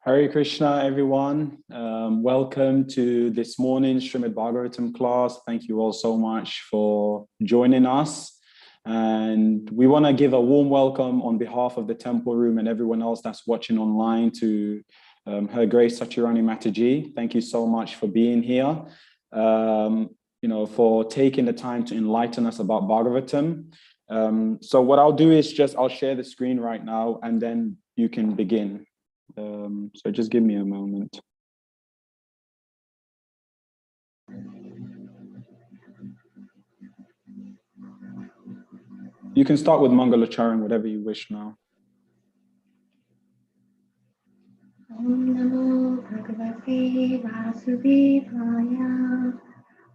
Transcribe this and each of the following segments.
Hare Krishna, everyone. Welcome to this morning's Srimad Bhagavatam class. Thank you all so much for joining us. And we want to give a warm welcome on behalf of the Temple Room and everyone else that's watching online to Her Grace Satyarani Mataji. Thank you so much for being here, for taking the time to enlighten us about Bhagavatam. So what I'll do is I'll share the screen right now and then you can begin. So just give me a moment. You can start with Mangalacharan, whatever you wish now. Om Namo Bhagavate Vasudevaya.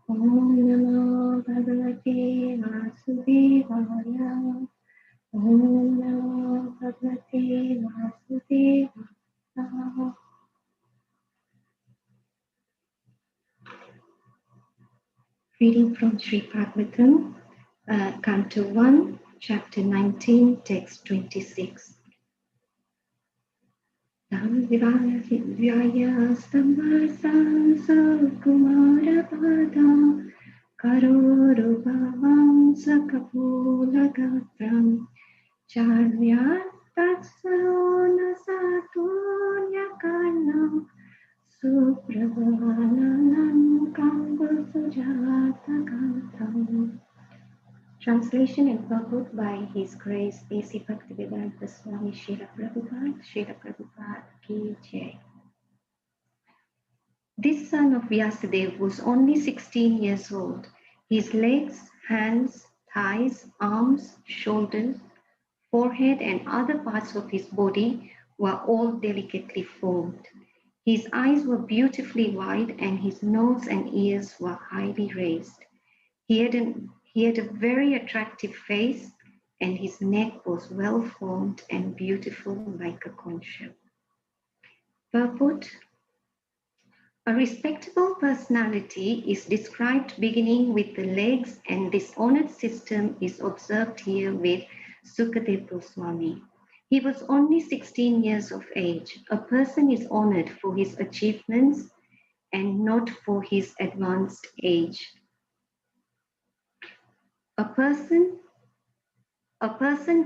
Om Namo Bhagavate Vasudevaya. Om Namo Bhagavate Vasudevaya. Reading from Sri Bhagavatam, Canto 1, Chapter 19, Text 26. Tam Vivaya Stambhasa Kumara Pada Karoro Bhavam Sakapula Gatram Charya Tatsarona Satunya Karnam Suprabhavanam Kamba Sujata Kantam. Translation and purport by His Grace A.C. Bhaktivedanta Swami Srila Prabhupada Ki Jai. This son of Vyasadeva was only 16 years old. His legs, hands, thighs, arms, shoulders, forehead and other parts of his body were all delicately formed. His eyes were beautifully wide and his nose and ears were highly raised. He had a very attractive face and his neck was well formed and beautiful like a conch shell. Purport: a respectable personality is described beginning with the legs, and this honored system is observed here with Sukadeva Goswami. He was only 16 years of age. A person is honored for his achievements and not for his advanced age. A person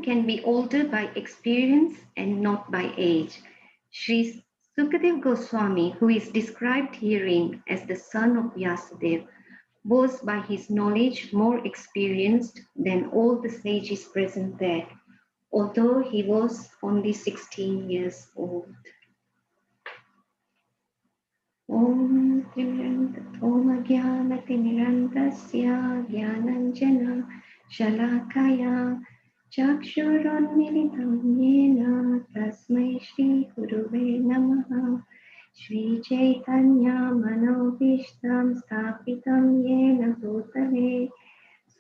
can be older by experience and not by age. Sri Sukadeva Goswami, who is described herein as the son of Vyasadeva, was by his knowledge more experienced than all the sages present there, although he was only 16 years old. Om Ajnanatimirandasya Jnananjana Shalakaya Chakshurunmilitam Yena Tasmai Shri Guruve Namaha. Shri Chaitanya Manobishtam Sthapitam Yena Bhutale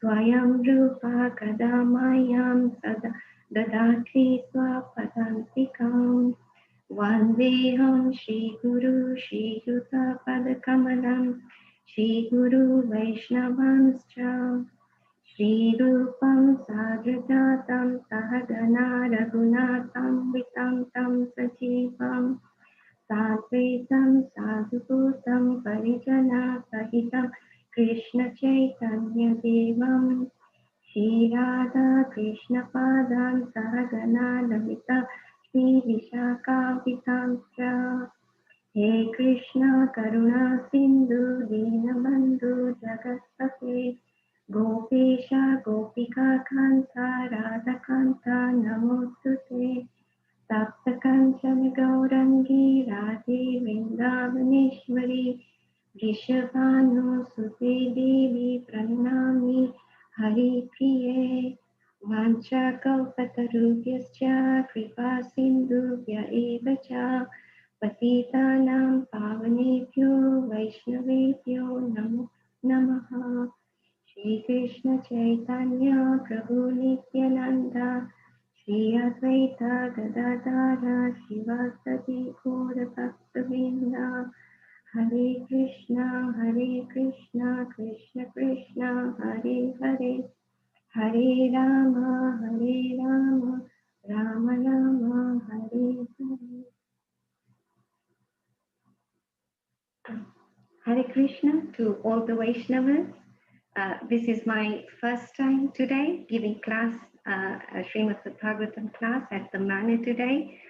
Swayam Rupa Kadamayam Sada Dadati Swapadantikam Vandeham Shri Guru Shri Yuta Padakamalam Shri Guru Vaishnavanscha Shri Rupam Sagrajatam Sahagana Raghunatam Vitam Tam Sajivam Sadvaitam Sadhuputam Parijana Sahitam Krishna Chaitanya Devam Shri Radha Krishna Padam Sahagana Lalita Shri Vishaka Vitamscha He Krishna Karuna Sindhu Dinabandhu Jagaspate Gopesha Gopika Kanta Radha Kanta Namostute Saptakanchana Gaurangi Radhe Vrindavaneshwari Vrishabhanu Sute Devi Pranami Hari Priye Vancha Kalpatarubhyascha Kripa Sindhubhya Eva cha Patitanam Pavanebhyo Vaishnavebhyo Namo Namaha Shri Krishna Chaitanya Prabhu Nityananda Shri Advaita Gadadara Shivasati Gaura Bhaktivedanta Hare Krishna Krishna Krishna Hare Hare Hare Rama Rama Rama Hare Hare. Hare Krishna to all the Vaishnavas. This is my first time today giving class, Srimad Bhagavatam class at the Manor today.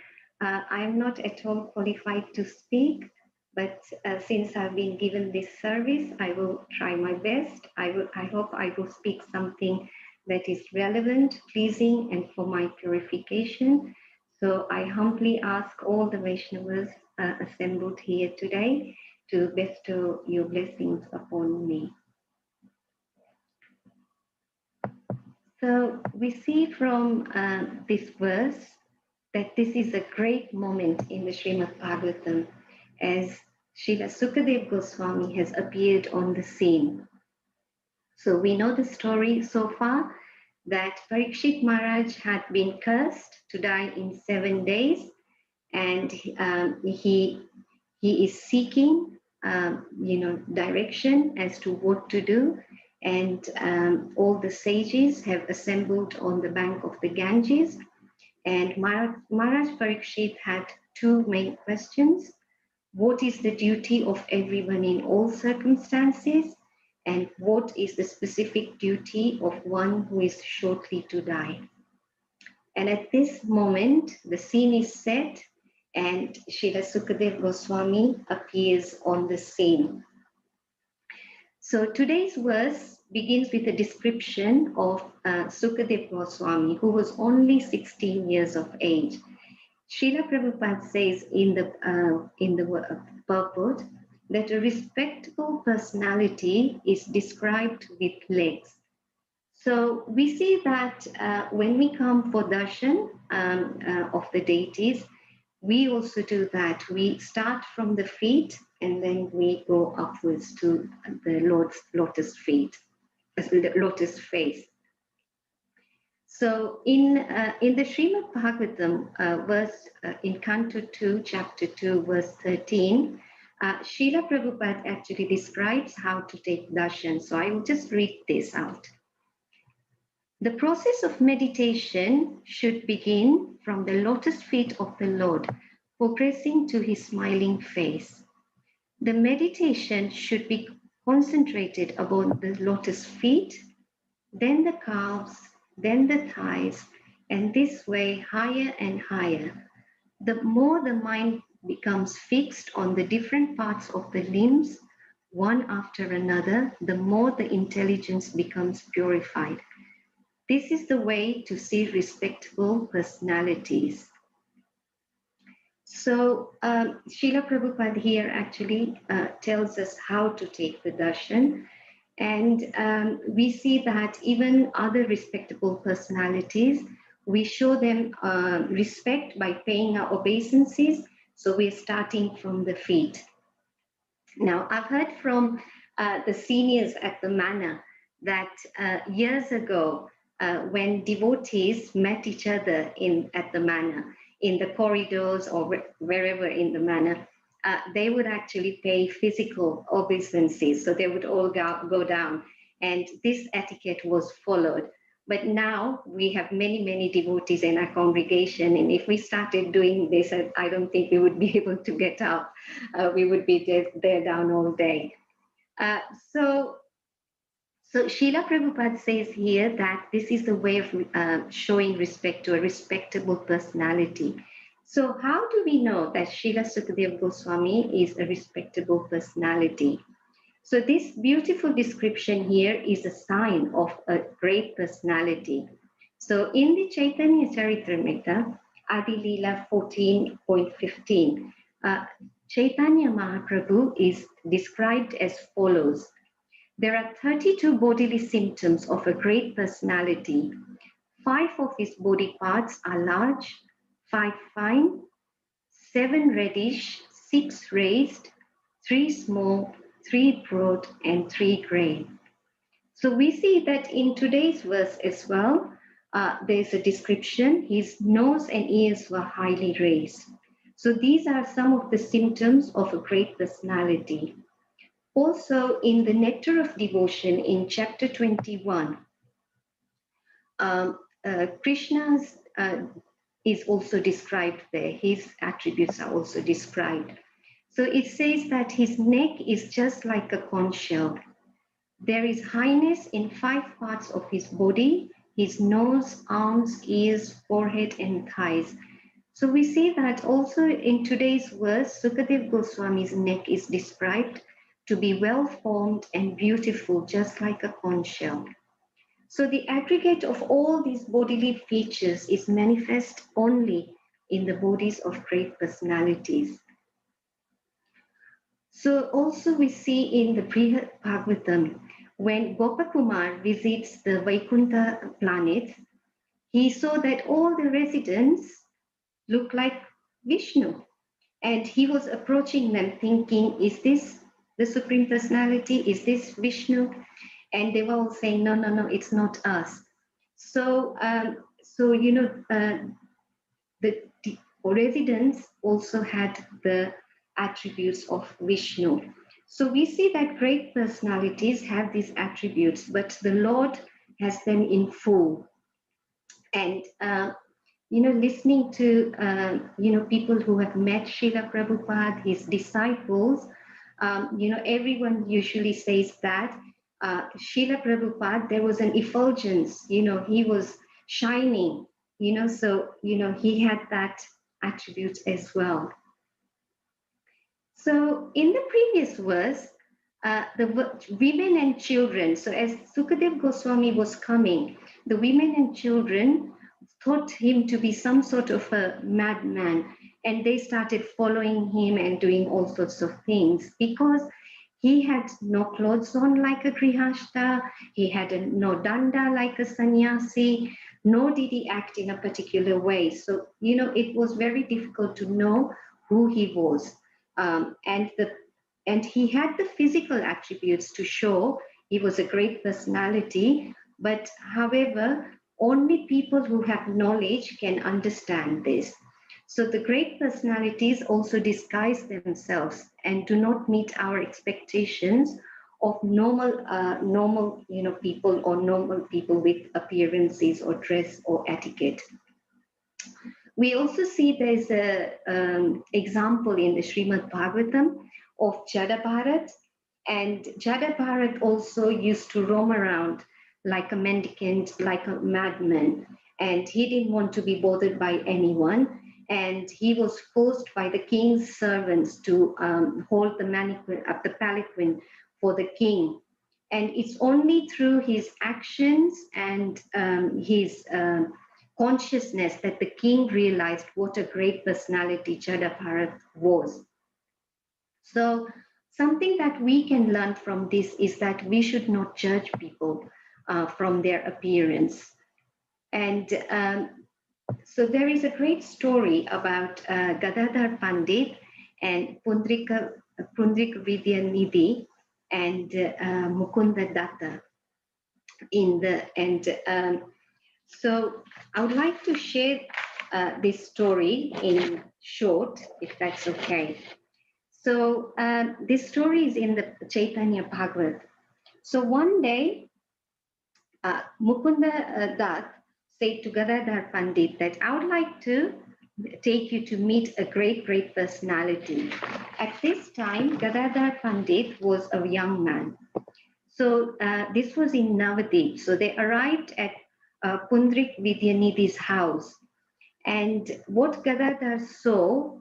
I am not at all qualified to speak, but since I've been given this service, I will try my best. I hope I will speak something that is relevant, pleasing, and for my purification. So I humbly ask all the Vaishnavas assembled here today to bestow your blessings upon me. So we see from this verse that this is a great moment in the Srimad Bhagavatam as Srila Sukadeva Goswami has appeared on the scene. So we know the story so far that Parikshit Maharaj had been cursed to die in 7 days, and he is seeking direction as to what to do. And all the sages have assembled on the bank of the Ganges. And Maharaj Parikshit had two main questions. What is the duty of everyone in all circumstances? And what is the specific duty of one who is shortly to die? And at this moment, the scene is set and Srila Sukadeva Goswami appears on the scene. So today's verse begins with a description of Sukadeva Goswami, who was only 16 years of age. Srila Prabhupada says in the purport that a respectable personality is described with legs. So we see that when we come for darshan of the deities, we also do that. We start from the feet and then we go upwards to the Lord's lotus feet, lotus face. So in the Srimad Bhagavatam, verse in Canto 2, Chapter 2, verse 13, Srila Prabhupada actually describes how to take darshan. So I will just read this out. The process of meditation should begin from the lotus feet of the Lord, progressing to his smiling face. The meditation should be concentrated upon the lotus feet, then the calves, then the thighs, and this way higher and higher. The more the mind becomes fixed on the different parts of the limbs, one after another, the more the intelligence becomes purified. This is the way to see respectable personalities. So Srila Prabhupada here actually tells us how to take the darshan. And we see that even other respectable personalities, we show them respect by paying our obeisances. So we're starting from the feet. Now, I've heard from the seniors at the manor that years ago, when devotees met each other at the manor, in the corridors or wherever in the manor, they would actually pay physical obeisances. So they would all go down, and this etiquette was followed. But now we have many, many devotees in our congregation, and if we started doing this, I don't think we would be able to get up. We would be there down all day. Uh, so, so Srila Prabhupada says here that this is the way of showing respect to a respectable personality. So how do we know that Srila Sukadeva Goswami is a respectable personality? So this beautiful description here is a sign of a great personality. So in the Chaitanya Charitamrita, Adi Leela 14.15, Chaitanya Mahaprabhu is described as follows. There are 32 bodily symptoms of a great personality. 5 of his body parts are large, 5 fine, 7 reddish, 6 raised, 3 small, 3 broad, and 3 gray. So we see that in today's verse as well, there's a description. His nose and ears were highly raised. So these are some of the symptoms of a great personality. Also, in the Nectar of Devotion in chapter 21, Krishna's is also described there. His attributes are also described. So it says that his neck is just like a conch shell. There is highness in 5 parts of his body, his nose, arms, ears, forehead, and thighs. So we see that also in today's verse, Sukadev Goswami's neck is described to be well formed and beautiful, just like a conch shell. So the aggregate of all these bodily features is manifest only in the bodies of great personalities. So also we see in the Brihad Bhagavatam, when Gopakumar visits the Vaikuntha planet, he saw that all the residents look like Vishnu. And he was approaching them thinking, is this the Supreme Personality? Is this Vishnu? And they were all saying, no, no, no, it's not us. So, the residents also had the attributes of Vishnu. So we see that great personalities have these attributes, but the Lord has them in full. And listening to people who have met Srila Prabhupada, his disciples, everyone usually says that Srila Prabhupada, there was an effulgence, he was shining, so he had that attribute as well. So in the previous verse, the women and children, so as Sukadev Goswami was coming, the women and children thought him to be some sort of a madman, and they started following him and doing all sorts of things because he had no clothes on like a grihasta, he had no danda like a sannyasi, nor did he act in a particular way. So, it was very difficult to know who he was. And he had the physical attributes to show he was a great personality, but however, only people who have knowledge can understand this. So the great personalities also disguise themselves and do not meet our expectations of normal people or normal people with appearances or dress or etiquette. We also see there's an example in the Srimad Bhagavatam of Jada Bharat, and Jada Bharat also used to roam around like a mendicant, like a madman, and he didn't want to be bothered by anyone, and he was forced by the king's servants to hold the palanquin for the king. And it's only through his actions and his consciousness that the king realized what a great personality Chadabharat was. So something that we can learn from this is that we should not judge people from their appearance. And so there is a great story about Gadadhar Pandit and Pundrik Vidyanidhi and Mukunda Datta in the so I would like to share this story in short, if that's okay. So this story is in the Chaitanya Bhagavat. So one day, Mukunda Dutt said to Gadadhar Pandit that I would like to take you to meet a great, great personality. At this time, Gadadhar Pandit was a young man. So this was in Navadip. So they arrived at Pundrik Vidyanidhi's house. And what Gadadhar saw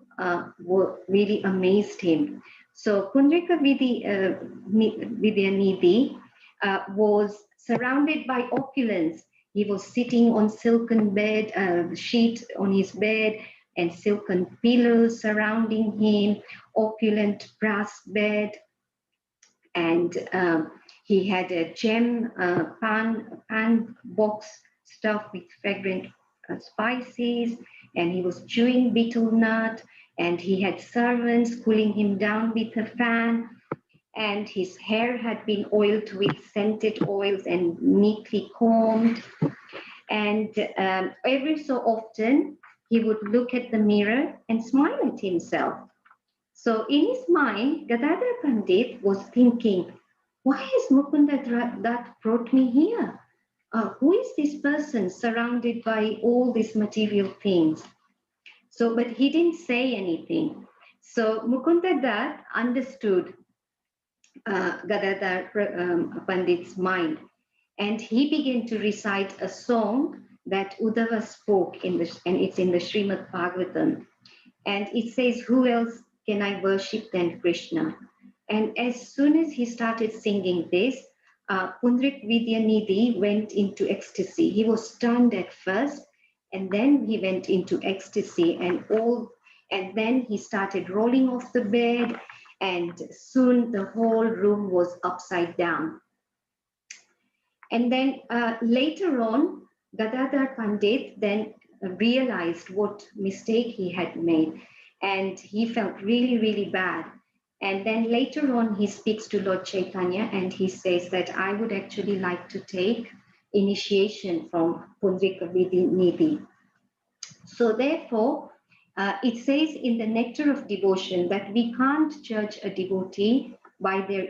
really amazed him. So Pundrika Vidyanidhi was surrounded by opulence. He was sitting on silken bed, sheet on his bed, and silken pillows surrounding him, opulent brass bed, and he had a gem pan box stuffed with fragrant spices, and he was chewing betel nut, and he had servants cooling him down with a fan, and his hair had been oiled with scented oils and neatly combed. And every so often, he would look at the mirror and smile at himself. So in his mind, Gadadhar Pandit was thinking, why has Mukunda Dutt brought me here? Who is this person surrounded by all these material things? So, but he didn't say anything. So Mukunda Dutt understood Gadadhar Pandit's mind, and he began to recite a song that Uddhava spoke and it's in the Srimad Bhagavatam. And it says, who else can I worship than Krishna? And as soon as he started singing this, Pundrik Vidyanidhi went into ecstasy. He was stunned at first, and then he went into ecstasy, and then he started rolling off the bed, and soon the whole room was upside down. And then later on, Gadadhar Pandit then realized what mistake he had made, and he felt really, really bad. And then later on, he speaks to Lord Chaitanya, and he says that I would actually like to take initiation from Pundrika Vidyanidhi. So therefore, it says in the Nectar of Devotion that we can't judge a devotee by their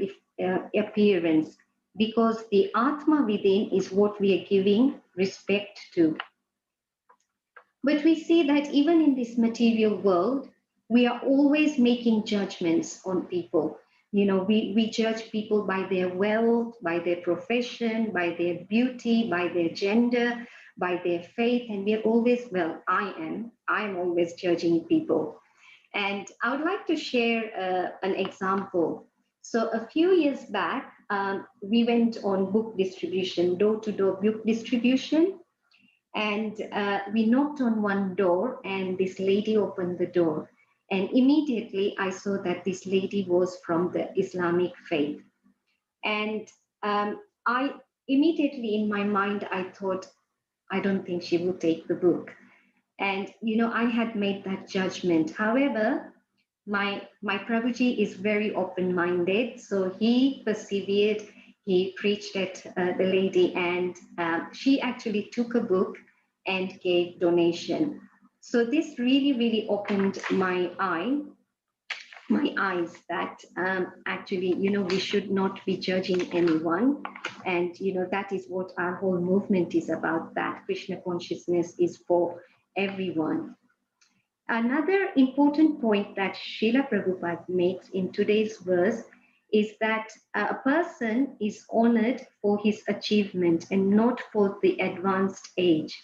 appearance, because the Atma within is what we are giving respect to. But we see that even in this material world, we are always making judgments on people. You know, we judge people by their wealth, by their profession, by their beauty, by their gender, by their faith, and we're always, well, I'm always judging people. And I would like to share an example. So a few years back, we went on book distribution, door-to-door book distribution, and we knocked on one door, and this lady opened the door. And immediately I saw that this lady was from the Islamic faith. And I immediately in my mind, I thought, I don't think she will take the book. And, you know, I had made that judgment. However, my Prabhuji is very open-minded. So he persevered, he preached at the lady, and she actually took a book and gave donation. So this really, really opened my eyes that actually, you know, we should not be judging anyone. And, you know, that is what our whole movement is about, that Krishna consciousness is for everyone. Another important point that Srila Prabhupada makes in today's verse is that a person is honored for his achievement and not for the advanced age.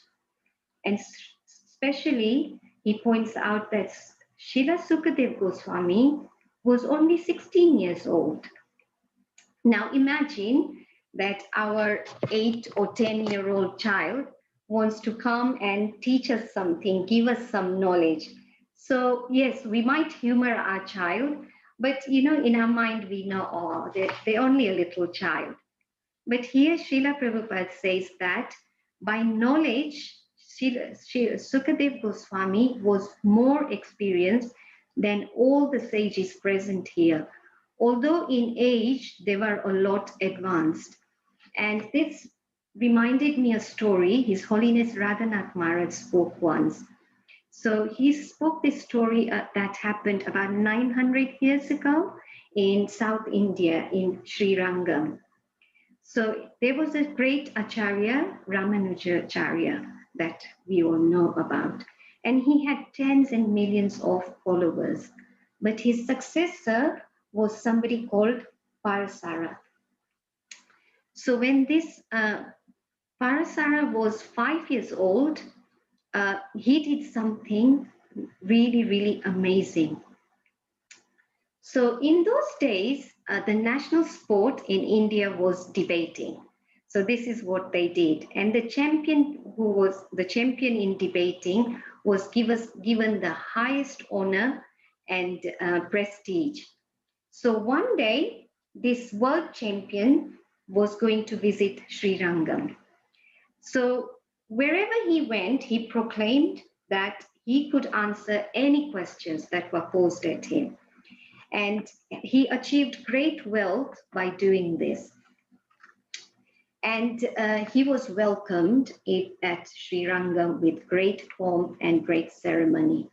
And especially, he points out that Srila Sukadev Goswami was only 16 years old. Now imagine that our 8 or 10-year-old child wants to come and teach us something, give us some knowledge. So yes, we might humor our child, but in our mind we know, oh, they're only a little child. But here Srila Prabhupada says that by knowledge, Sukadev Goswami was more experienced than all the sages present here. Although in age they were a lot advanced. And this reminded me a story His Holiness Radhanath Maharaj spoke once. So he spoke this story that happened about 900 years ago in South India, in Sri Rangam. So there was a great Acharya, Ramanujacharya, that we all know about. And he had tens and millions of followers. But his successor was somebody called Parasara. So when this Parasara was 5 years old, he did something really, really amazing. So in those days, the national sport in India was debating. So this is what they did. And the champion who was the champion in debating was given the highest honor and prestige. So one day, this world champion was going to visit Sri Rangam. So wherever he went, he proclaimed that he could answer any questions that were posed at him. And he achieved great wealth by doing this. And he was welcomed at Sri Rangam with great pomp and great ceremony.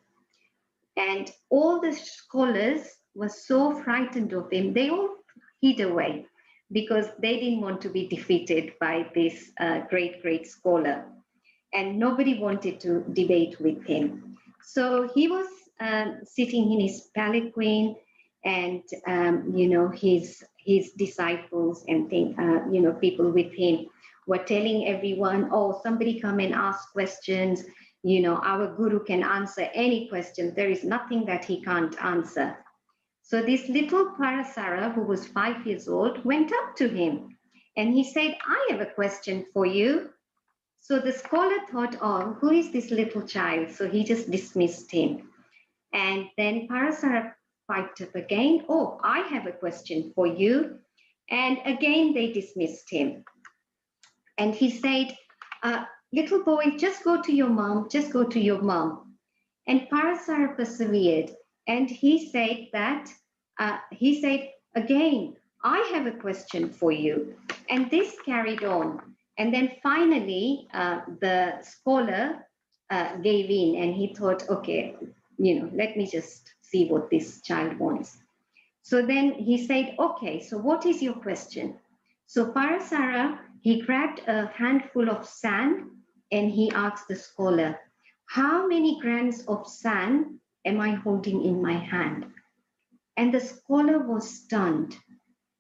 And all the scholars were so frightened of him, they all hid away because they didn't want to be defeated by this great scholar. And nobody wanted to debate with him. So he was sitting in his palanquin, and his disciples and people with him were telling everyone, oh, somebody come and ask questions. Our guru can answer any question. There is nothing that he can't answer. So this little Parasara, who was 5 years old, went up to him and he said, I have a question for you. So the scholar thought, oh, who is this little child? So he just dismissed him. And then Parasara piped up again, oh, I have a question for you. And again, they dismissed him. And he said, little boy, just go to your mom, just go to your mom. And Parasara persevered. And he said again, I have a question for you. And this carried on. And then finally, the scholar gave in and he thought, okay, let me just see what this child wants. So then he said, okay, so what is your question? So Parasara, he grabbed a handful of sand and he asked the scholar, how many grains of sand am I holding in my hand? And the scholar was stunned.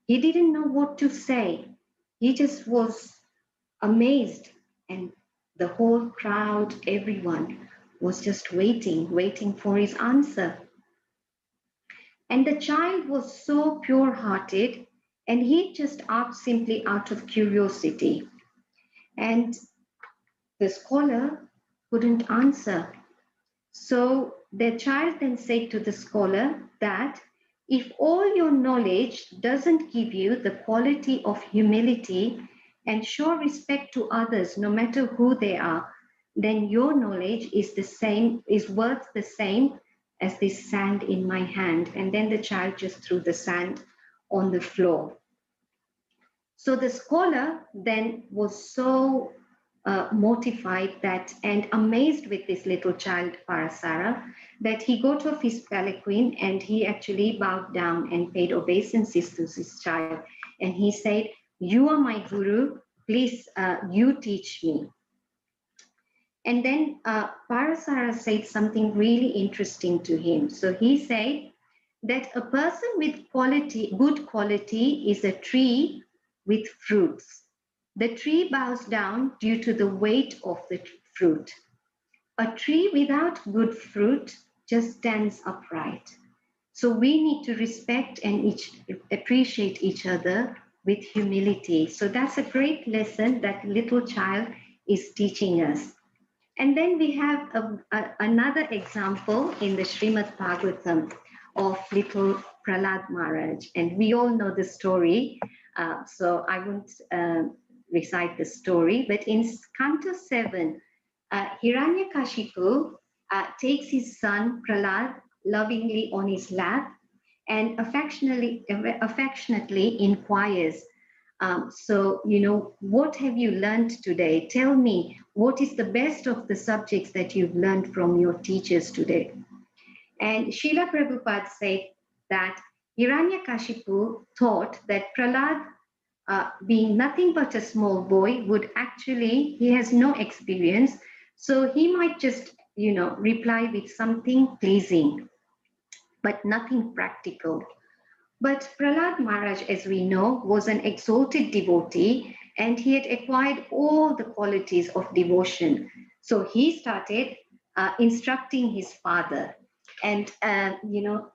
He didn't know what to say. He just was amazed. And the whole crowd, everyone was just waiting for his answer. And the child was so pure-hearted, and he just asked simply out of curiosity. And the scholar couldn't answer. So the child then said to the scholar that if all your knowledge doesn't give you the quality of humility and show respect to others, no matter who they are, then your knowledge is worth the same as this sand in my hand. And then the child just threw the sand on the floor. So the scholar then was so mortified and amazed with this little child Parasara that he got off his palanquin and he actually bowed down and paid obeisances to this child. And he said, you are my guru, please you teach me. And then Parasara said something really interesting to him. So he said that a person with good quality is a tree with fruits. The tree bows down due to the weight of the fruit. A tree without good fruit just stands upright. So we need to respect and appreciate each other with humility. So that's a great lesson that little child is teaching us. And then we have another example in the Srimad Bhagavatam of little Prahlad Maharaj. And we all know the story, so I won't recite the story. But in Canto 7, Hiranyakashipu takes his son Prahlad lovingly on his lap and affectionately inquires, so, what have you learned today? Tell me, what is the best of the subjects that you've learned from your teachers today? And Srila Prabhupada said that Hiranyakashipu thought that Prahlad, being nothing but a small boy, he has no experience, so he might just, reply with something pleasing, but nothing practical. But Prahlad Maharaj, as we know, was an exalted devotee and he had acquired all the qualities of devotion. So he started instructing his father and,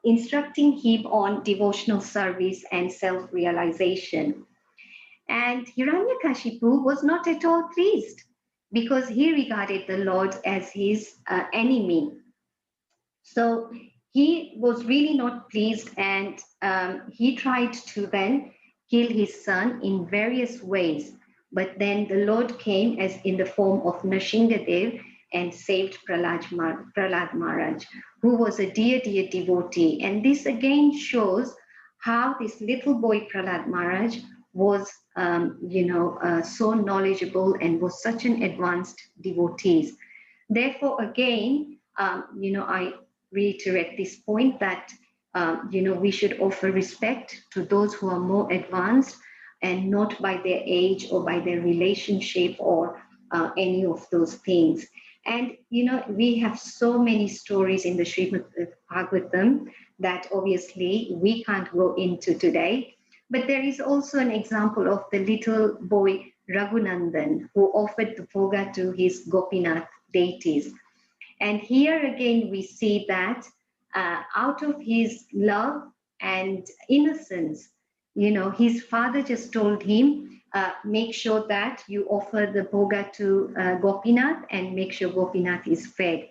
instructing him on devotional service and self-realization. And Hiranyakashipu was not at all pleased because he regarded the Lord as his enemy. So he was really not pleased and he tried to then kill his son in various ways. But then the Lord came as in the form of Nrsingadev and saved Prahlad Maharaj, who was a dear devotee. And this again shows how this little boy Prahlad Maharaj was, so knowledgeable and was such an advanced devotee. Therefore, again, I reiterate this point that we should offer respect to those who are more advanced and not by their age or by their relationship or any of those things. And we have so many stories in the Srimad Bhagavatam that obviously we can't go into today. But there is also an example of the little boy Raghunandan who offered the bhoga to his Gopinath deities. And here again, we see that out of his love and innocence, his father just told him, make sure that you offer the bhoga to Gopinath and make sure Gopinath is fed.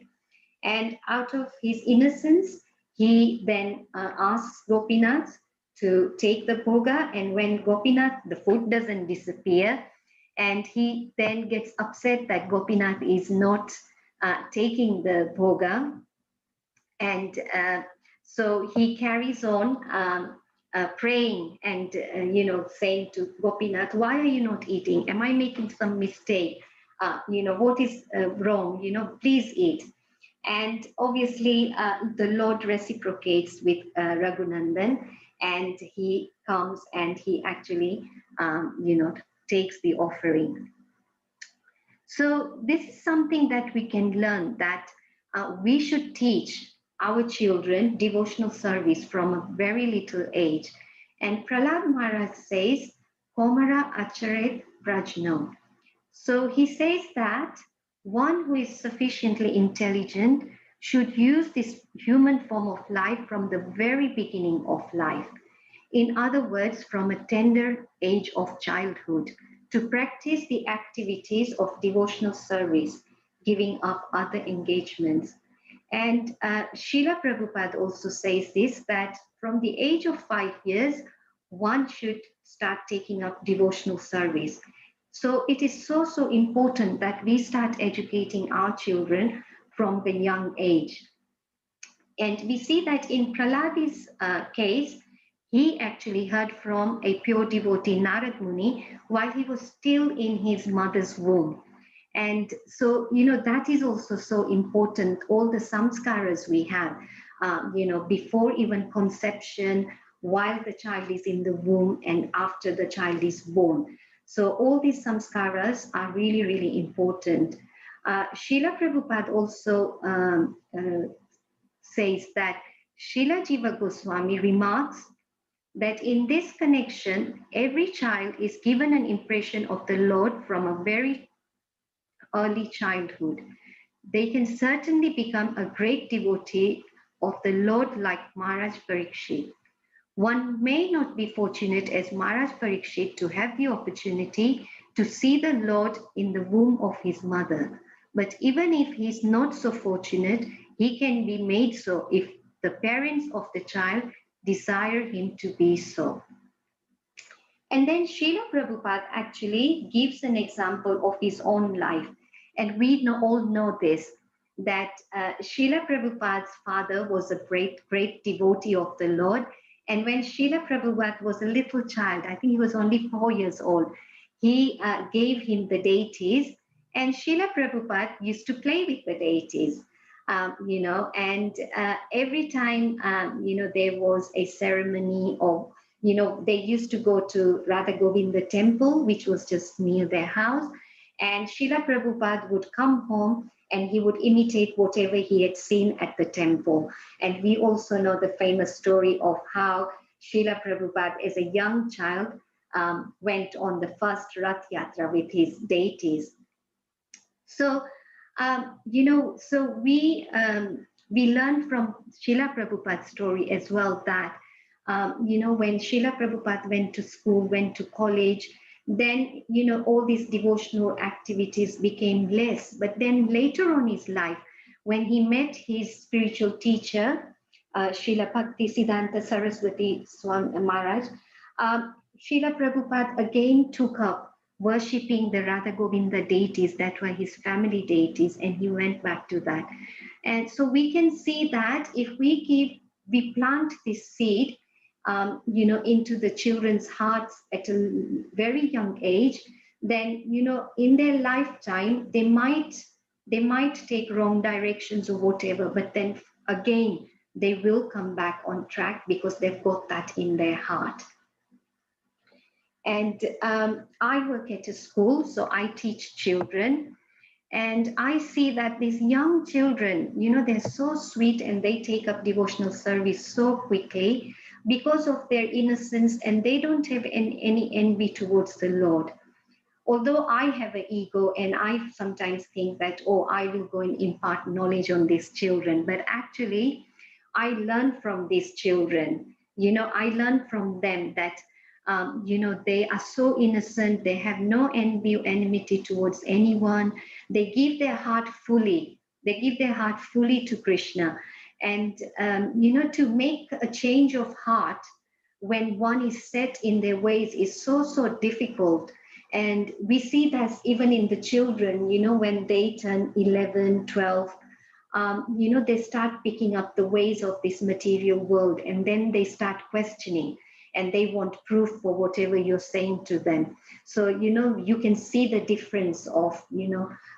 And out of his innocence, he then asks Gopinath to take the bhoga. And when Gopinath, the food doesn't disappear, and he then gets upset that Gopinath is not taking the bhoga. And so he carries on praying and, saying to Gopinath, why are you not eating? Am I making some mistake? What is wrong? Please eat. And obviously, the Lord reciprocates with Raghunandan, and he comes and he actually, takes the offering. So this is something that we can learn, that we should teach our children devotional service from a very little age. And Prahlad Maharaj says, Komara Acharet Prajno. So he says that one who is sufficiently intelligent should use this human form of life from the very beginning of life. In other words, from a tender age of childhood, to practice the activities of devotional service, giving up other engagements. And Srila Prabhupada also says this, that from the age of 5 years, one should start taking up devotional service. So it is so important that we start educating our children from the young age. And we see that in Prahlad's case, he actually heard from a pure devotee, Narad Muni, while he was still in his mother's womb. And so, that is also so important, all the samskaras we have, before even conception, while the child is in the womb and after the child is born. So all these samskaras are really, really important. Srila Prabhupada also says that Srila Jiva Goswami remarks that in this connection, every child is given an impression of the Lord from a very early childhood. They can certainly become a great devotee of the Lord like Maharaj Parikshit. One may not be fortunate as Maharaj Parikshit to have the opportunity to see the Lord in the womb of his mother. But even if he's not so fortunate, he can be made so if the parents of the child desire him to be so. And then Srila Prabhupada actually gives an example of his own life. And we all know this, that Srila Prabhupada's father was a great devotee of the Lord. And when Srila Prabhupada was a little child, I think he was only 4 years old, he gave him the deities. And Srila Prabhupada used to play with the deities. And every time, there was a ceremony of, they used to go to Radha Govinda temple, which was just near their house. And Srila Prabhupada would come home and he would imitate whatever he had seen at the temple. And we also know the famous story of how Srila Prabhupada, as a young child, went on the first Rath Yatra with his deities. So, so we learn from Srila Prabhupada's story as well that, when Srila Prabhupada went to school, went to college, then, all these devotional activities became less. But then later on in his life, when he met his spiritual teacher, Srila Bhaktivedanta Saraswati Swami Maharaj, Srila Prabhupada again took up worshipping the Radha Govinda deities that were his family deities, and he went back to that. And so we can see that if we plant this seed, into the children's hearts at a very young age, then, in their lifetime, they might take wrong directions or whatever, but then again, they will come back on track because they've got that in their heart. And I work at a school, so I teach children. And I see that these young children, they're so sweet and they take up devotional service so quickly because of their innocence, and they don't have any envy towards the Lord. Although I have an ego and I sometimes think that, I will go and impart knowledge on these children. But actually, I learn from these children. I learn from them that they are so innocent. They have no envy or enmity towards anyone. They give their heart fully. They give their heart fully to Krishna. And, to make a change of heart when one is set in their ways is so difficult. And we see that even in the children, when they turn 11, 12, they start picking up the ways of this material world, and then they start questioning. And they want proof for whatever you're saying to them. So, you can see the difference of,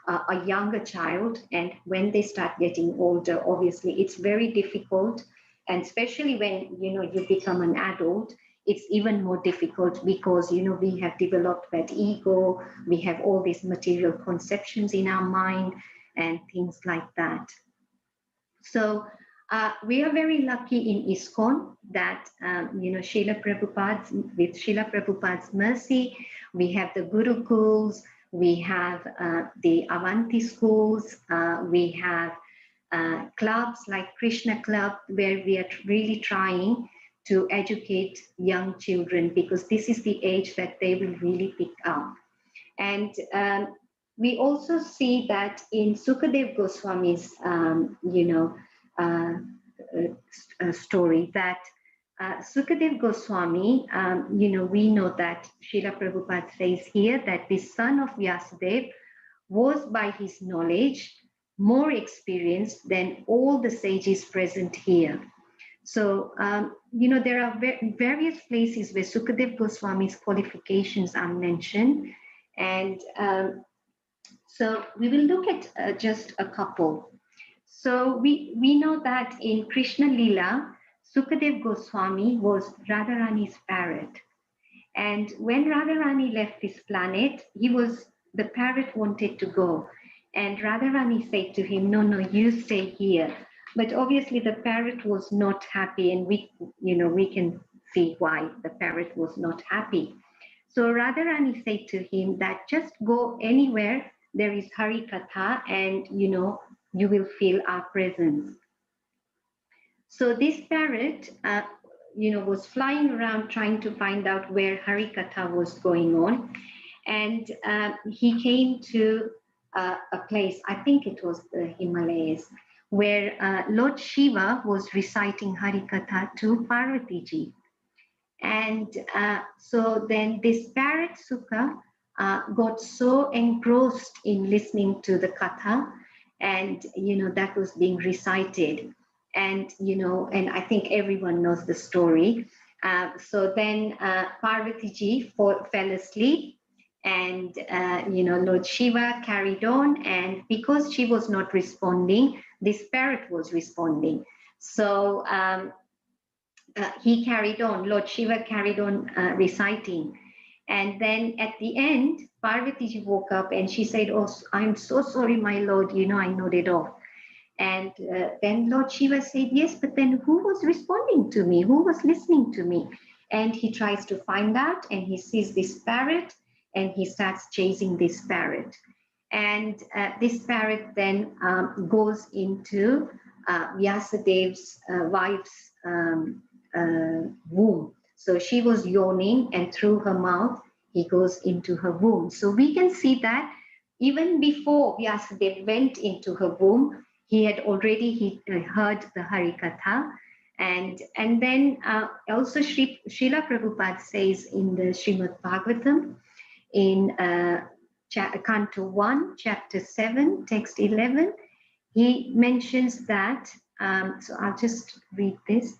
a younger child, and when they start getting older, obviously it's very difficult. And especially when, you become an adult, it's even more difficult because, we have developed that ego, we have all these material conceptions in our mind and things like that. So, we are very lucky in ISKCON that, with Srila Prabhupada's mercy, we have the Gurukuls, we have the Avanti schools, we have clubs like Krishna Club, where we are really trying to educate young children, because this is the age that they will really pick up. And we also see that in Sukadev Goswami's, story, that Sukadev Goswami, we know that Srila Prabhupada says here that the son of Vyasadeva was by his knowledge more experienced than all the sages present here. So, there are various places where Sukadev Goswami's qualifications are mentioned. And so we will look at just a couple. So we know that in Krishna Lila, Sukadev Goswami was Radharani's parrot. And when Radharani left this planet, the parrot wanted to go. And Radharani said to him, no, you stay here. But obviously the parrot was not happy, and we can see why the parrot was not happy. So Radharani said to him that just go anywhere there is Hari Katha, and you will feel our presence. So this parrot, was flying around trying to find out where Hari Katha was going on. And he came to a place, I think it was the Himalayas, where Lord Shiva was reciting Harikatha to Parvati ji. And so then this parrot Sukha got so engrossed in listening to the katha, and that was being recited, and and I think everyone knows the story. So then Parvati ji fell asleep, and Lord Shiva carried on, and because she was not responding, this parrot was responding. So he carried on, Lord Shiva carried on reciting. And then at the end, Parvati ji woke up and she said, "Oh, I'm so sorry, my Lord, I nodded off." And then Lord Shiva said, "Yes, but then who was responding to me? Who was listening to me?" And he tries to find out, and he sees this parrot, and he starts chasing this parrot. And this parrot then goes into Vyasadev's wife's womb. So she was yawning, and through her mouth, he goes into her womb. So we can see that even before Vyasadev went into her womb, he had already heard the Harikatha. And then also Srila Prabhupada says in the Srimad Bhagavatam, in Canto 1, Chapter 7, Text 11, he mentions that, so I'll just read this.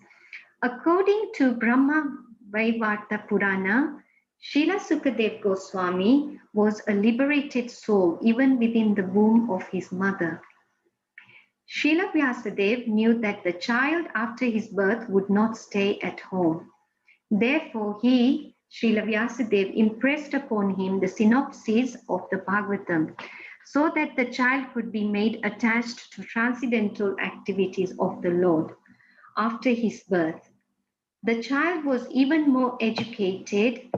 According to Brahma Vaivarta Purana, Srila Sukadev Goswami was a liberated soul even within the womb of his mother. Srila Vyasadeva knew that the child after his birth would not stay at home. Therefore, he, Srila Vyasadeva, impressed upon him the synopsis of the Bhagavatam so that the child could be made attached to transcendental activities of the Lord after his birth. The child was even more educated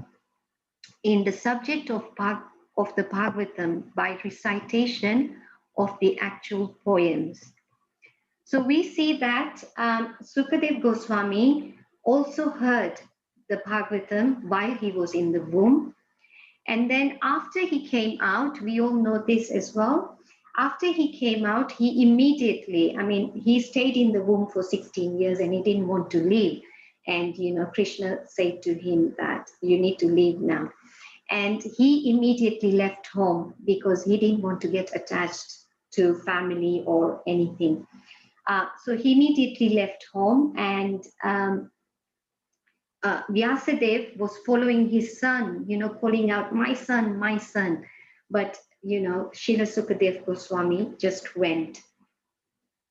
in the subject of the Bhagavatam by recitation of the actual poems. So we see that Sukadev Goswami also heard the Bhagavatam while he was in the womb. And then after he came out, we all know this as well. After he came out, he immediately, he stayed in the womb for 16 years and he didn't want to leave. And, Krishna said to him that you need to leave now. And he immediately left home because he didn't want to get attached to family or anything. So he immediately left home, and Vyasadeva was following his son, calling out, "My son, my son." But, Srila Sukadev Goswami just went.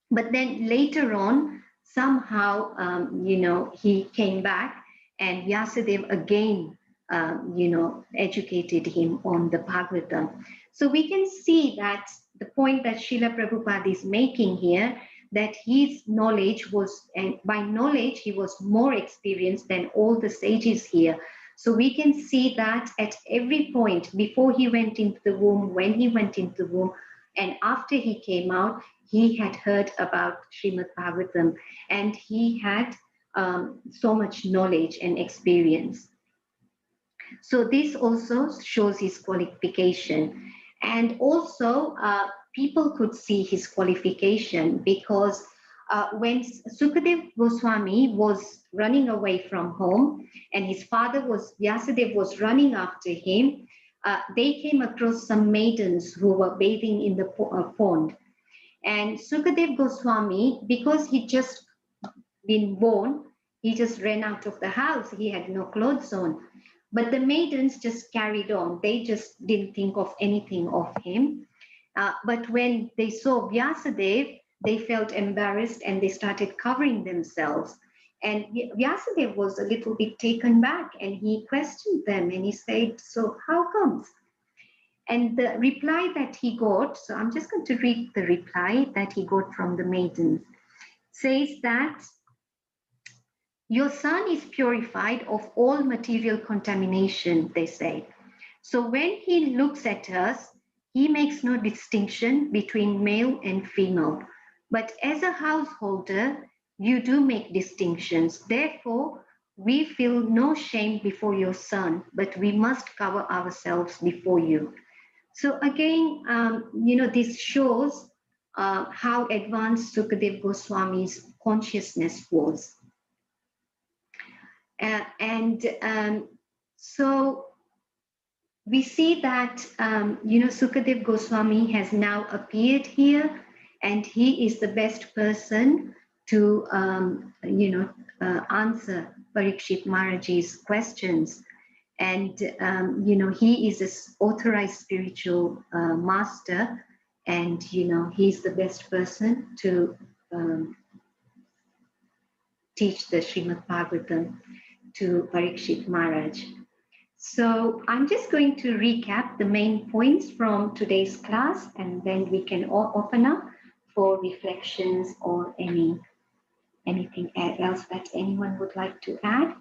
But then later on, somehow, he came back, and Vyasadeva again, educated him on the Bhagavatam. So we can see that the point that Srila Prabhupada is making here, that his knowledge was, and by knowledge, he was more experienced than all the sages here. So we can see that at every point, before he went into the womb, when he went into the womb, and after he came out, he had heard about Srimad Bhagavatam, and he had so much knowledge and experience. So this also shows his qualification. And also, people could see his qualification because when Sukadev Goswami was running away from home and his father Vyasadeva was running after him, they came across some maidens who were bathing in the pond. And Sukadev Goswami, because he just been born, he just ran out of the house. He had no clothes on. But the maidens just carried on. They just didn't think of anything of him. But when they saw Vyasadeva, they felt embarrassed and they started covering themselves. And Vyasadeva was a little bit taken back, and he questioned them and he said, "So how comes?" And the reply that he got, so I'm just going to read the reply that he got from the maidens, says that your son is purified of all material contamination, they say. So when he looks at us, he makes no distinction between male and female. But as a householder, you do make distinctions. Therefore, we feel no shame before your son, but we must cover ourselves before you. So again, this shows how advanced Sukadev Goswami's consciousness was. So we see that, Sukadev Goswami has now appeared here, and he is the best person to, answer Parikshit Maharaj's questions. And, he is an authorized spiritual master, and, he's the best person to teach the Srimad Bhagavatam to Parikshit Maharaj. So I'm just going to recap the main points from today's class, and then we can all open up for reflections or anything else that anyone would like to add.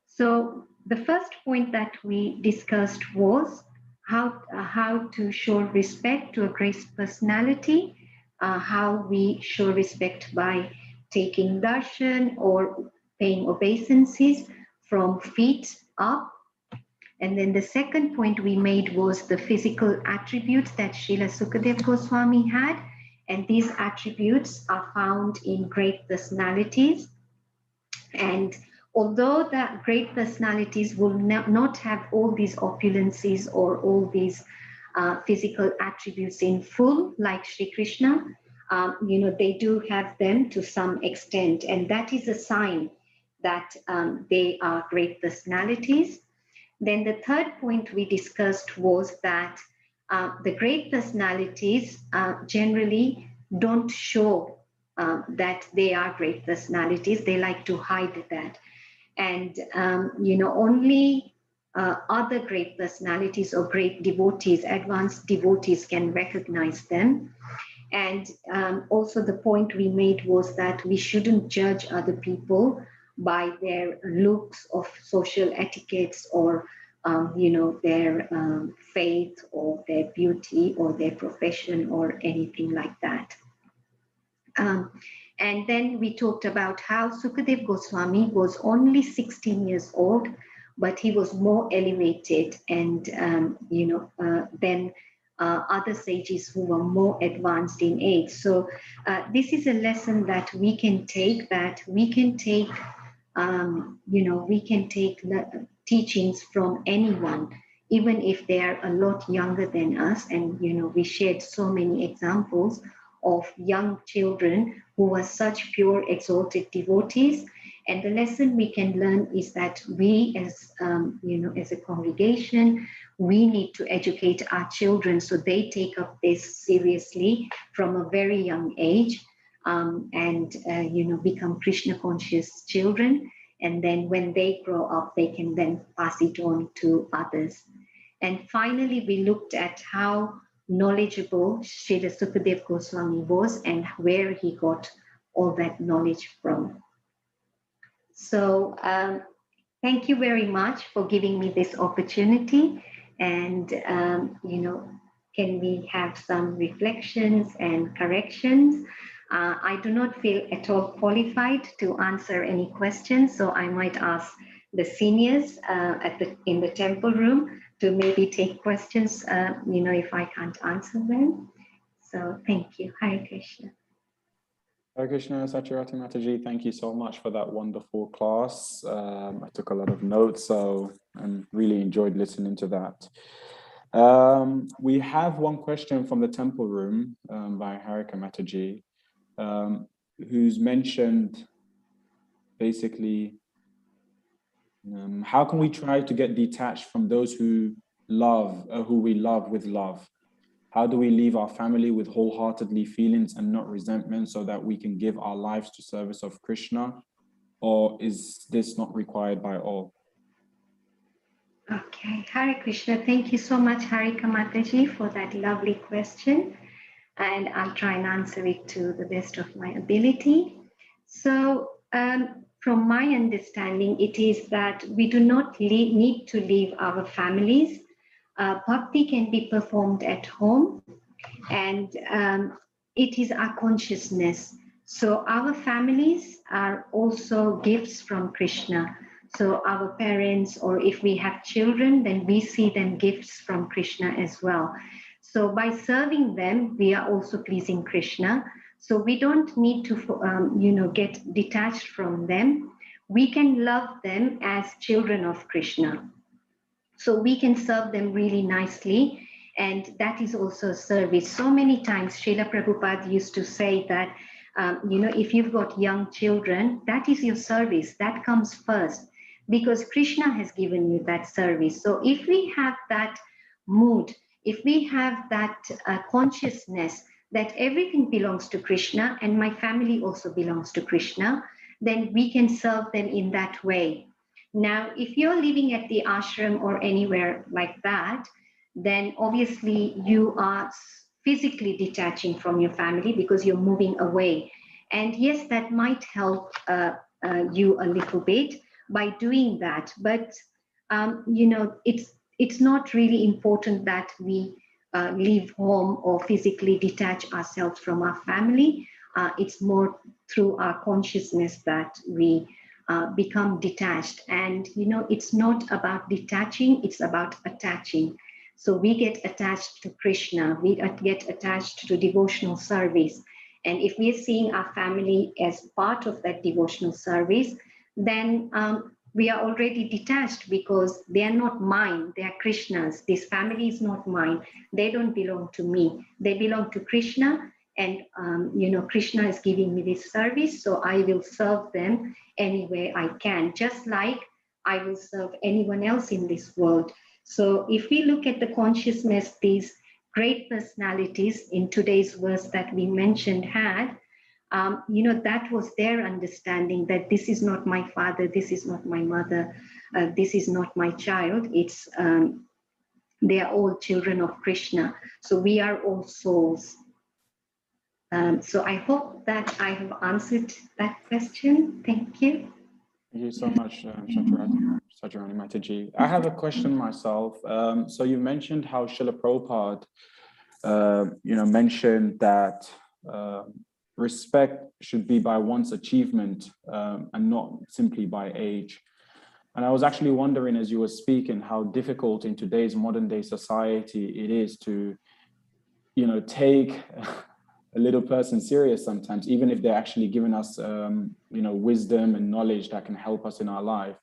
So the first point that we discussed was how to show respect to a great personality, how we show respect by taking darshan or paying obeisances from feet up. And then the second point we made was the physical attributes that Srila Sukadev Goswami had. And these attributes are found in great personalities. And although that great personalities will not have all these opulences or all these physical attributes in full, like Sri Krishna, they do have them to some extent. And that is a sign that they are great personalities. Then the third point we discussed was that the great personalities generally don't show that they are great personalities. They like to hide that. And, only other great personalities or great devotees, advanced devotees can recognize them. And also the point we made was that we shouldn't judge other people by their looks of social etiquettes or their faith or their beauty or their profession or anything like that. And then we talked about how Sukadev Goswami was only 16 years old, but he was more elevated and than other sages who were more advanced in age. So this is a lesson that we can take, teachings from anyone, even if they are a lot younger than us. And, we shared so many examples of young children who were such pure, exalted devotees. And the lesson we can learn is that we as a congregation, we need to educate our children so they take up this seriously from a very young age, and become Krishna conscious children. And then when they grow up, they can then pass it on to others. And finally, we looked at how knowledgeable Srila Sukadev Goswami was and where he got all that knowledge from. So thank you very much for giving me this opportunity. And, can we have some reflections and corrections? I do not feel at all qualified to answer any questions, so I might ask the seniors in the temple room to maybe take questions, if I can't answer them. So thank you. Hare Krishna. Hare Krishna, Satyarati Mataji, thank you so much for that wonderful class. I took a lot of notes, so I really enjoyed listening to that. We have one question from the temple room by Harika Mataji, who's mentioned basically, how can we try to get detached from those who we love with love? How do we leave our family with wholeheartedly feelings and not resentment so that we can give our lives to service of Krishna? Or is this not required by all? Okay, Hare Krishna. Thank you so much, Harika Mataji, for that lovely question. And I'll try and answer it to the best of my ability. So from my understanding, it is that we do not need to leave our families. Bhakti can be performed at home, and it is our consciousness. So our families are also gifts from Krishna. So our parents, or if we have children, then we see them gifts from Krishna as well. So by serving them, we are also pleasing Krishna. So we don't need to, get detached from them. We can love them as children of Krishna. So we can serve them really nicely. And that is also a service. So many times, Srila Prabhupada used to say that, if you've got young children, that is your service. That comes first because Krishna has given you that service. So if we have that mood, if we have that consciousness that everything belongs to Krishna and my family also belongs to Krishna, then we can serve them in that way. Now, if you're living at the ashram or anywhere like that, then obviously you are physically detaching from your family because you're moving away. And yes, that might help you a little bit by doing that. But it's not really important that we leave home or physically detach ourselves from our family. It's more through our consciousness that we become detached. And it's not about detaching, it's about attaching. So we get attached to Krishna, we get attached to devotional service. And if we're seeing our family as part of that devotional service, then we are already detached because they are not mine, they are Krishna's. This family is not mine, they don't belong to me, they belong to Krishna. And Krishna is giving me this service, so I will serve them any way I can, just like I will serve anyone else in this world. So if we look at the consciousness these great personalities in today's verse that we mentioned had, that was their understanding that this is not my father, this is not my mother, this is not my child. It's they are all children of Krishna. So we are all souls. So I hope that I have answered that question. Thank you. Thank you so much, Sajrani Mataji. I have a question myself. So you mentioned how Srila Prabhupada, mentioned that respect should be by one's achievement and not simply by age. And I was actually wondering, as you were speaking, how difficult in today's modern day society it is to, take a little person serious sometimes, even if they're actually giving us, wisdom and knowledge that can help us in our life.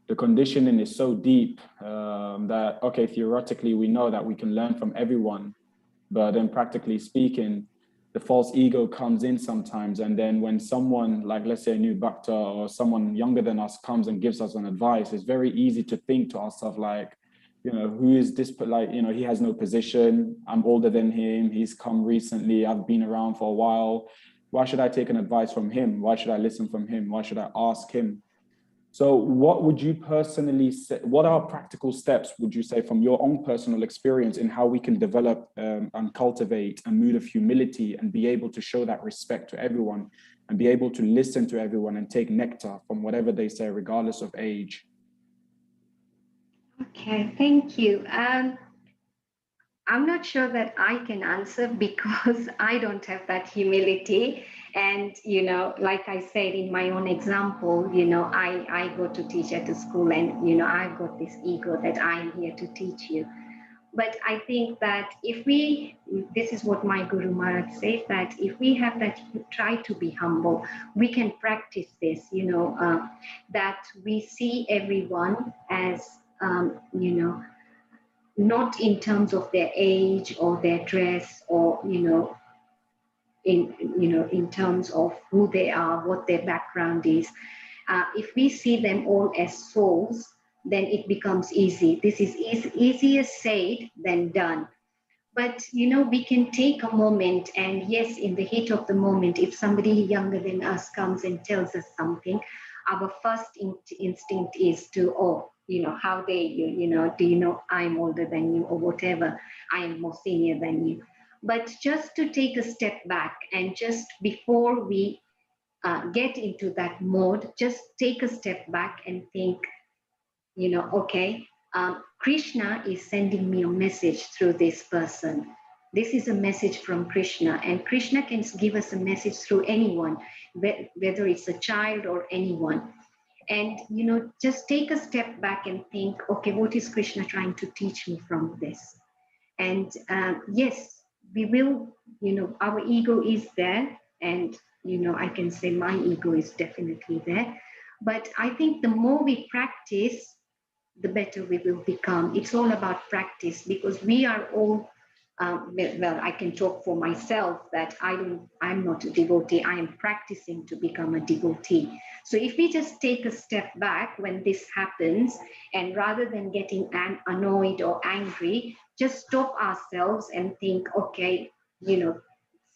The conditioning is so deep that, okay, theoretically, we know that we can learn from everyone, but then practically speaking, the false ego comes in sometimes. And then when someone like, let's say a new bhakta or someone younger than us comes and gives us an advice, it's very easy to think to ourselves like, who is this? Like, he has no position. I'm older than him. He's come recently. I've been around for a while. Why should I take an advice from him? Why should I listen from him? Why should I ask him? So what would you personally say, what are practical steps, would you say, from your own personal experience in how we can develop and cultivate a mood of humility and be able to show that respect to everyone and be able to listen to everyone and take nectar from whatever they say, regardless of age? Okay, thank you. I'm not sure that I can answer because I don't have that humility. And, like I said in my own example, I go to teach at a school and, I've got this ego that I'm here to teach you. But I think that this is what my Guru Maharaj says, that if we have that, try to be humble, we can practice this, that we see everyone as, not in terms of their age or their dress or in terms of who they are, what their background is. If we see them all as souls, then it becomes easy. This is easier said than done. But we can take a moment, and yes, in the heat of the moment, if somebody younger than us comes and tells us something, our first instinct is to, how dare you, do you know I'm older than you or whatever, I am more senior than you. But just to take a step back and just before we get into that mode, just take a step back and think, okay, Krishna is sending me a message through this person. This is a message from Krishna, and Krishna can give us a message through anyone, whether it's a child or anyone. And, just take a step back and think, okay, what is Krishna trying to teach me from this? And yes, we will, our ego is there. And, I can say my ego is definitely there. But I think the more we practice, the better we will become. It's all about practice, because we are all, well, I can talk for myself that I'm not a devotee. I am practicing to become a devotee. So if we just take a step back when this happens, and rather than getting annoyed or angry, just stop ourselves and think, okay,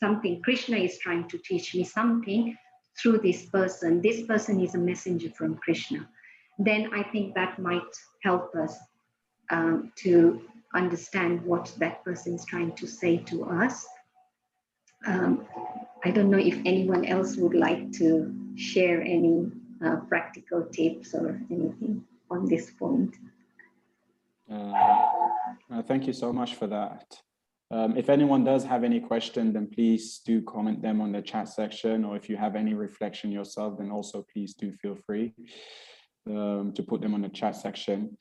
something, Krishna is trying to teach me something through this person. This person is a messenger from Krishna. Then I think that might help us to understand what that person is trying to say to us. I don't know if anyone else would like to share any practical tips or anything on this point. Thank you so much for that. If anyone does have any question, then please do comment them on the chat section, or if you have any reflection yourself, then also please do feel free to put them on the chat section.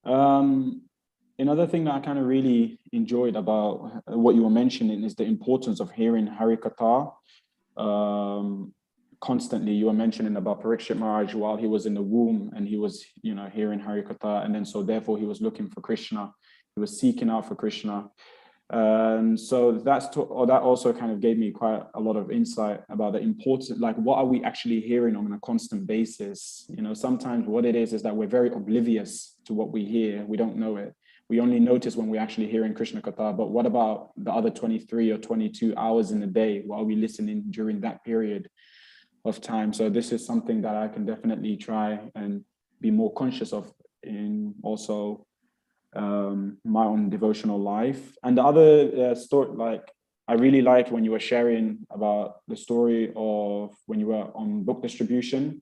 Another thing that I kind of really enjoyed about what you were mentioning is the importance of hearing Harikatha constantly. You were mentioning about Parikshit Maharaj while he was in the womb, and he was, hearing Harikatha, and then so therefore he was looking for Krishna. He was seeking out for Krishna. So that also kind of gave me quite a lot of insight about the importance, like what are we actually hearing on a constant basis? Sometimes what it is that we're very oblivious to what we hear. We don't know it. We only notice when we're actually hearing Krishna Katha, but what about the other 23 or 22 hours in the day? What are we listening during that period of time? So this is something that I can definitely try and be more conscious of in also my own devotional life. And the other story, like I really liked when you were sharing about the story of when you were on book distribution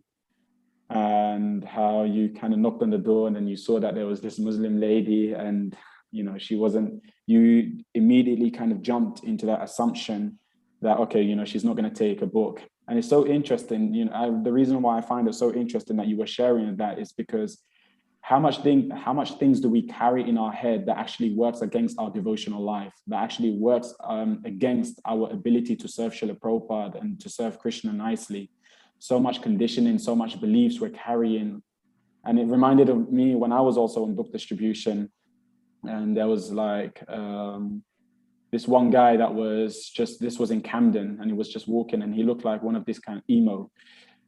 and how you kind of knocked on the door and then you saw that there was this Muslim lady, and you immediately kind of jumped into that assumption that, okay, she's not going to take a book. And it's so interesting, the reason why I find it so interesting that you were sharing that is because how much things do we carry in our head that actually works against our devotional life, that actually works against our ability to serve Srila Prabhupada and to serve Krishna nicely. So much conditioning, so much beliefs we're carrying. And it reminded of me when I was also in book distribution, and there was like this one guy this was in Camden, and he was just walking and he looked like one of this kind of emo.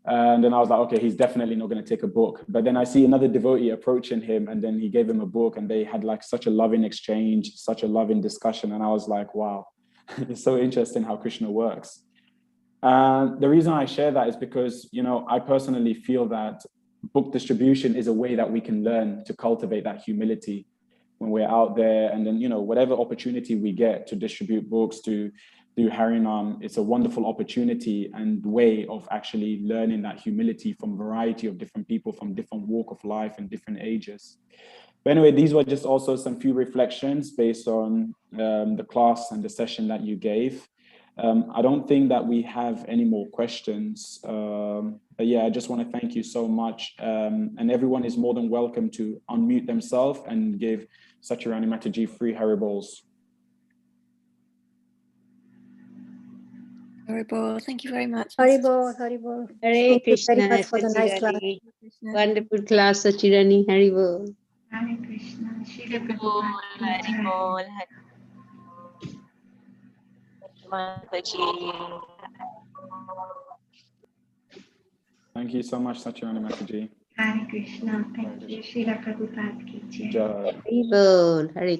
And then I was like, okay, he's definitely not going to take a book. But then I see another devotee approaching him, and then he gave him a book, and they had like such a loving exchange, such a loving discussion. And I was like, wow, it's so interesting how Krishna works. The reason I share that is because, I personally feel that book distribution is a way that we can learn to cultivate that humility when we're out there. And then, whatever opportunity we get to distribute books, to do Harinam, it's a wonderful opportunity and way of actually learning that humility from a variety of different people from different walk of life and different ages. But anyway, these were just also some few reflections based on the class and the session that you gave. I don't think that we have any more questions. But yeah, I just want to thank you so much. And everyone is more than welcome to unmute themselves and give Satyarani Mataji free Haribols. Haribol, thank you very much. Haribol, Haribol. Hare Thank you very Krishna, much for the nice class. Satyarani. Wonderful class, Satyarani. Haribol. Hare Krishna. Srila Haribol, Prabhupada ki jai. Haribol. Thank you so much, Satyarani Mataji. Hare Krishna. Thank you. Srila Prabhupada ki jai. Jai. Haribol. Hare